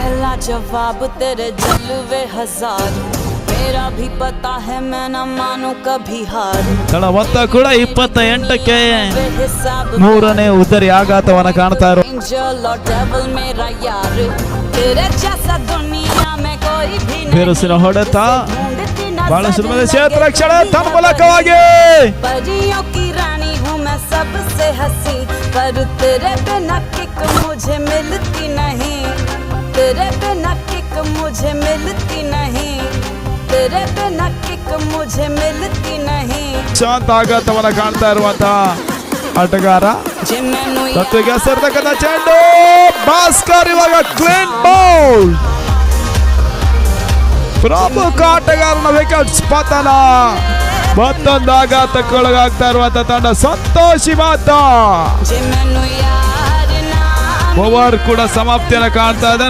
पहला जवाब तेरे जलवे हजार, मेरा भी पता है मैं न मानू कभी हार. ತಡ ಮೊತ್ತ ಕೂಡ 28ಕ್ಕೆ ಮೂರನೇ ಉದ್ದರಿ ಆಘಾತವನ್ನ ಕಾಣ್ತಾ ಇರೋ Angel or devil मेरा यार, तेरे जैसा दुनिया में कोई भी नहीं. ಬಿರುಸಿನ ಹೊಡೆತ ढूंढती नजर ಬಹಳ ಸುಲಭದ ಕ್ಷೇತ್ರ ರಕ್ಷಣೆ ತನ್ಮೂಲಕವಾಗಿ परियों की रानी हूँ मैं सबसे हंसी, पर तेरे बिना किक मुझे मिलती नहीं. तेरे बिना किक मुझे मिलती नहीं. तेरे बिना किक मुझे मिलती नहीं. ಶಾಂತ ಆಘಾತವನ್ನ ಕಾಣ್ತಾ ಇರುವಂತ ಆಟಗಾರ जे मैनू ತತ್ವಕ್ಕೆ ಸೇರ್ತಕ್ಕಂಥ ಚೆಂಡು ಭಾಸ್ಕರ್ ಇವಾಗ ಕ್ಲೀನ್ ಬೌಲ್. ಪ್ರಮುಖ ಆಟಗಾರನ ವಿಕೆಟ್ ಪತನ. ಮತ್ತೊಂದು ಆಘಾತಕ್ಕೊಳಗಾಗ್ತಾ ಇರುವಂತ ತಂಡ ಸಂತೋಷಿ ಮಾತ जे मैनू यार ना ಓವರ್ ಕೂಡ ಸಮಾಪ್ತಿಯನ್ನು ಕಾಣ್ತಾ ಇದೆ.